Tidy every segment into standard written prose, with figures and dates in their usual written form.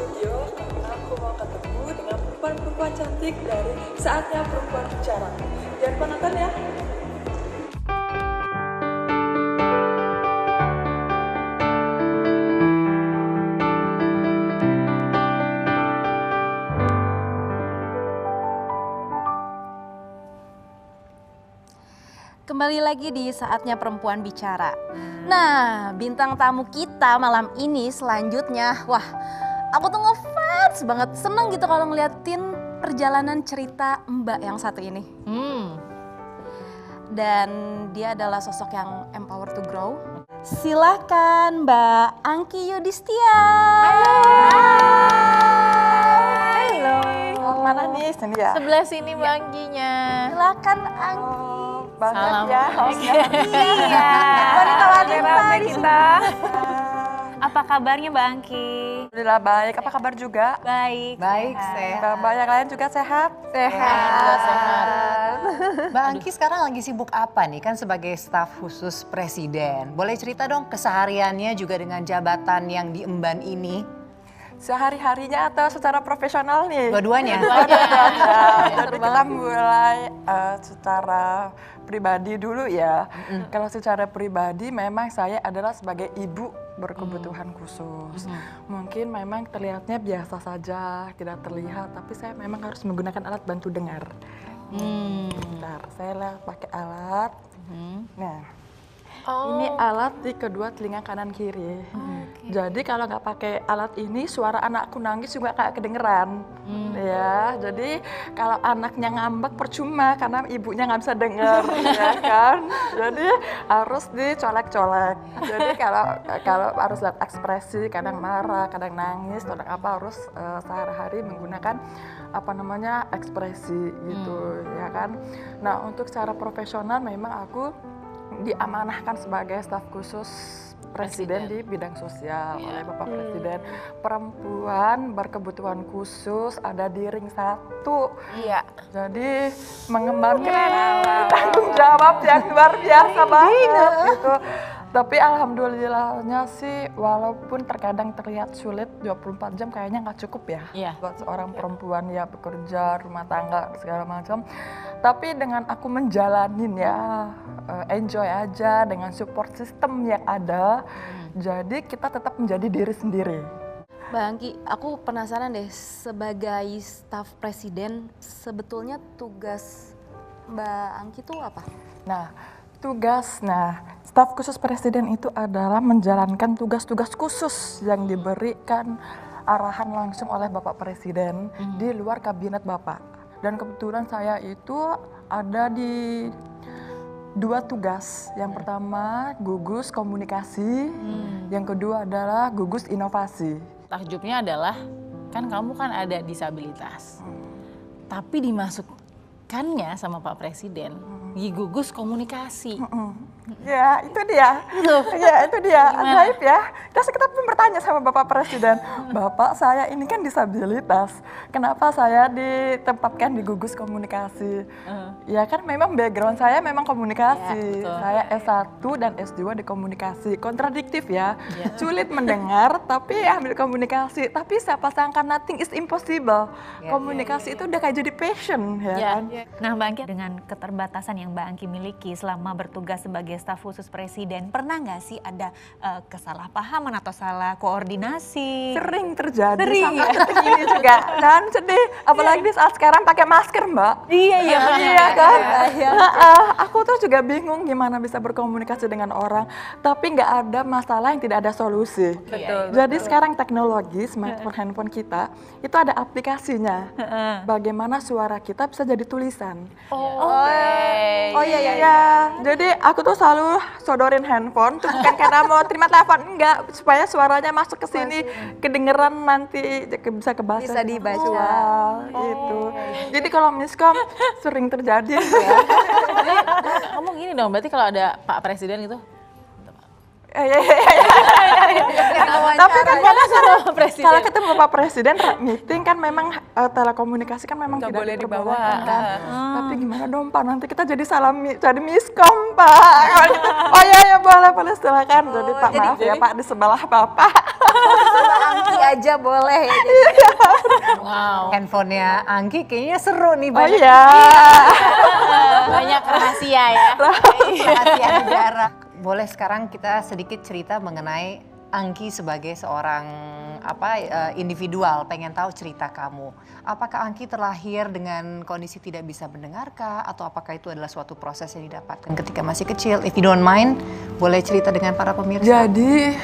studio karena aku mau ketemu dengan perempuan-perempuan cantik dari Saatnya Perempuan Bicara. Jangan lupa nonton ya. Kembali lagi di Saatnya Perempuan Bicara. Nah, bintang tamu kita malam ini selanjutnya, wah, aku tuh ngefans banget, seneng gitu kalau ngeliatin perjalanan cerita Mbak yang satu ini. Dan dia adalah sosok yang empower to grow. Silakan Mbak Angki Yudhistia. Halo. Mana nih? Sini ya. Sebelah sini Mbak Angkinya. Silakan Angki. Banyak Salam. ya. Iya. Wanita-wanita di kita. Apa kabarnya Mbak Angki? Alhamdulillah baik. Apa kabar juga? Baik. Baik, sehat. Mbak yang lain juga sehat? Sehat. Mbak Angki sekarang lagi sibuk apa nih? Kan sebagai staf khusus presiden. Boleh cerita dong kesehariannya juga dengan jabatan yang diemban ini? Sehari-harinya atau secara profesional nih? Dua-duanya. Jadi kita mulai secara pribadi dulu ya. Kalau secara pribadi memang saya adalah sebagai ibu berkebutuhan khusus. Mungkin memang terlihatnya biasa saja, tidak terlihat, tapi saya memang harus menggunakan alat bantu dengar. Bentar, saya pakai alat. Nah. Ini alat di kedua telinga kanan kiri. Jadi kalau nggak pakai alat ini, suara anakku nangis juga kayak kedengeran. Ya, jadi kalau anaknya ngambek percuma karena ibunya nggak bisa dengar, ya kan? Jadi harus dicolek-colek. Jadi kalau harus lihat ekspresi, kadang marah, kadang nangis, kadang apa harus sehari-hari menggunakan ekspresi gitu, ya kan? Nah, untuk secara profesional memang aku diamanahkan sebagai staf khusus Presiden di bidang sosial oleh Bapak Presiden. Perempuan berkebutuhan khusus ada di ring 1. Iya. Jadi mengemban tanggung jawab yang luar biasa banget gitu. Tapi alhamdulillahnya sih walaupun terkadang terlihat sulit 24 jam kayaknya nggak cukup ya buat seorang perempuan ya bekerja, rumah tangga segala macam. Tapi dengan aku menjalanin ya enjoy aja dengan support system yang ada. Jadi kita tetap menjadi diri sendiri. Mbak Angki, aku penasaran deh, sebagai staf presiden sebetulnya tugas Mbak Angki itu apa? Staf khusus presiden itu adalah menjalankan tugas-tugas khusus yang diberikan arahan langsung oleh Bapak Presiden di luar kabinet Bapak. Dan kebetulan saya itu ada di 2 tugas. Yang pertama gugus komunikasi, yang kedua adalah gugus inovasi. Takjubnya adalah, kan kamu kan ada disabilitas. Tapi dimasukkannya sama Pak Presiden, di gugus komunikasi. Ya, itu dia. Ya, itu dia. Ajaib ya. Terus kita pun bertanya sama Bapak Presiden, Bapak saya ini kan disabilitas, kenapa saya ditempatkan di gugus komunikasi? Ya kan memang background saya memang komunikasi. Saya S1 dan S2 di komunikasi. Kontradiktif ya. Sulit mendengar tapi ambil komunikasi. Tapi siapa sangka nothing is impossible. Komunikasi itu udah kayak jadi passion ya kan. Nah Mbak Angki, dengan keterbatasan yang Mbak Angki miliki selama bertugas sebagai staf khusus presiden, pernah nggak sih ada kesalahpahaman atau salah koordinasi? Sering terjadi sampai detik ini juga. Dan sedih, apalagi di saat sekarang pakai masker Mbak. Iya kan? Aku tuh juga bingung gimana bisa berkomunikasi dengan orang, tapi nggak ada masalah yang tidak ada solusi. Jadi sekarang teknologi smartphone handphone kita itu ada aplikasinya. Bagaimana suara kita bisa jadi tulisan. Iya. Jadi aku tuh selalu sodorin handphone, tuh bukan karena mau terima telepon, enggak, supaya suaranya masuk ke sini, kedengeran nanti bisa kebaca. Bisa dibaca. Gitu. Jadi kalau miskom sering terjadi ya. Jadi ngomong gini dong, berarti kalau ada Pak Presiden gitu, Tapi kan kadang kalau Presiden. ketemu Bapak Presiden meeting kan memang telekomunikasi kan memang Nggak tidak boleh diperbolehkan dibawa. kan. Tapi gimana dong Pak, nanti kita jadi jadi miskom Pak. Oh iya boleh silakan. Jadi Pak maaf ya Pak di sebelah Bapak. Mbak Angki aja boleh. Wow. Handphonenya Angki kayaknya seru nih, Oh banyak iya. Banyak rahasia ya. rahasia negara. Boleh sekarang kita sedikit cerita mengenai Angki sebagai seorang individual, pengen tahu cerita kamu. Apakah Angki terlahir dengan kondisi tidak bisa mendengarkah, atau apakah itu adalah suatu proses yang didapatkan ketika masih kecil? If you don't mind, boleh cerita dengan para pemirsa. Jadi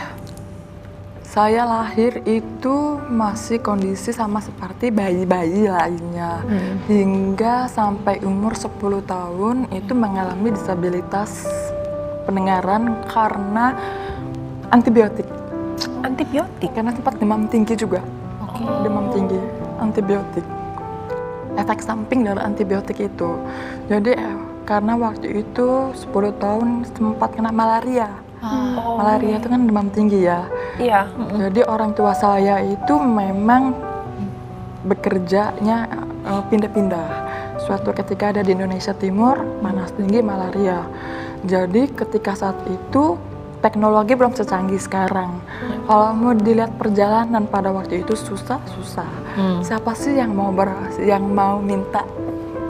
saya lahir itu masih kondisi sama seperti bayi-bayi lainnya. Hingga sampai umur 10 tahun itu mengalami disabilitas pendengaran karena antibiotik. Antibiotik. Karena sempat demam tinggi juga. Demam tinggi, antibiotik. Efek samping dari antibiotik itu. Jadi karena waktu itu 10 tahun sempat kena malaria. Malaria itu kan demam tinggi ya. Iya. Jadi orang tua saya itu memang bekerjanya pindah-pindah. Suatu ketika ada di Indonesia Timur, panas tinggi, malaria. Jadi ketika saat itu teknologi belum secanggih sekarang. Kalau mau dilihat perjalanan pada waktu itu susah. Siapa sih yang mau minta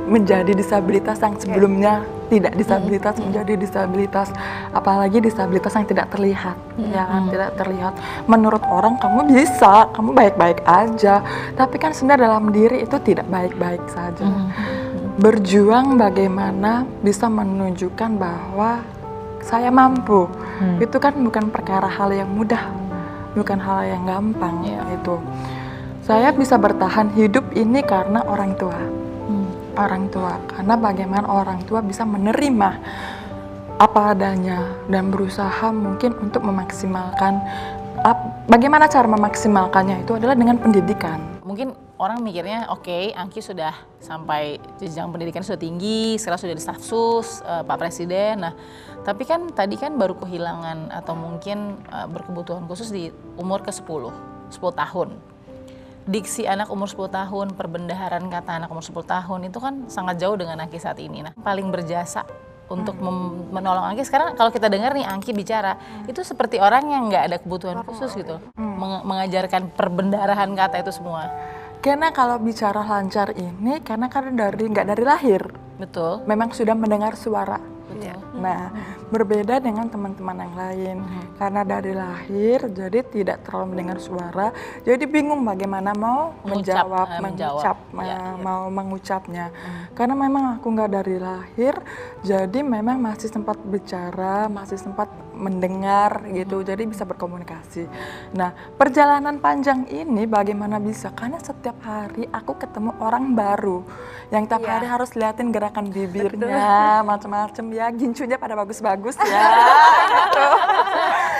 menjadi disabilitas yang sebelumnya tidak disabilitas menjadi disabilitas, apalagi disabilitas yang tidak terlihat, ya kan, tidak terlihat. Menurut orang kamu bisa, kamu baik-baik aja, tapi kan sebenarnya dalam diri itu tidak baik-baik saja. Berjuang bagaimana bisa menunjukkan bahwa saya mampu, itu kan bukan perkara hal yang mudah, bukan hal yang gampang itu. Saya bisa bertahan hidup ini karena orang tua. Orang tua, karena bagaimana orang tua bisa menerima apa adanya dan berusaha mungkin untuk memaksimalkan. Bagaimana cara memaksimalkannya itu adalah dengan pendidikan. Mungkin orang mikirnya oke, Angki sudah sampai jenjang pendidikan sudah tinggi, sekarang sudah di stafsus Pak Presiden. Nah, tapi kan tadi kan baru kehilangan atau mungkin berkebutuhan khusus di umur ke-10 tahun. Diksi anak umur 10 tahun, perbendaharaan kata anak umur 10 tahun itu kan sangat jauh dengan Angki saat ini. Nah, paling berjasa untuk menolong Angki sekarang kalau kita dengar nih Angki bicara, itu seperti orang yang nggak ada kebutuhan khusus gitu. Mengajarkan perbendaharaan kata itu semua. Karena kalau bicara lancar ini, karena nggak dari lahir, Betul. memang sudah mendengar suara. Betul. Nah, berbeda dengan teman-teman yang lain. Karena dari lahir, jadi tidak terlalu mendengar suara. Jadi bingung bagaimana mau mau mengucapnya. Karena memang aku nggak dari lahir, jadi memang masih sempat bicara, masih sempat mendengar gitu. Jadi bisa berkomunikasi. Nah, perjalanan panjang ini bagaimana bisa? Karena setiap hari aku ketemu orang baru yang tiap hari harus liatin gerakan bibirnya, macam-macam ya, gincunya pada bagus-bagus ya, gitu.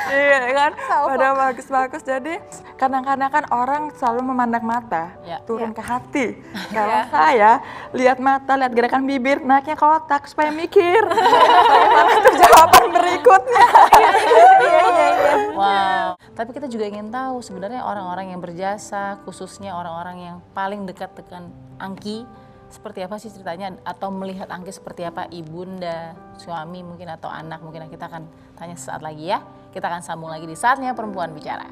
Iya kan, pada bagus-bagus. Jadi kadang-kadang kan orang selalu memandang mata, turun ke hati. Kalau saya lihat mata, lihat gerakan bibir, naiknya ke otak supaya mikir bagaimana itu jawaban berikutnya. Wow. Tapi kita juga ingin tahu sebenarnya orang-orang yang berjasa, khususnya orang-orang yang paling dekat dengan Angki, seperti apa sih ceritanya, atau melihat Angki seperti apa, ibunda, suami mungkin, atau anak mungkin. Kita akan tanya sesaat lagi ya. Kita akan sambung lagi di Saatnya Perempuan Bicara.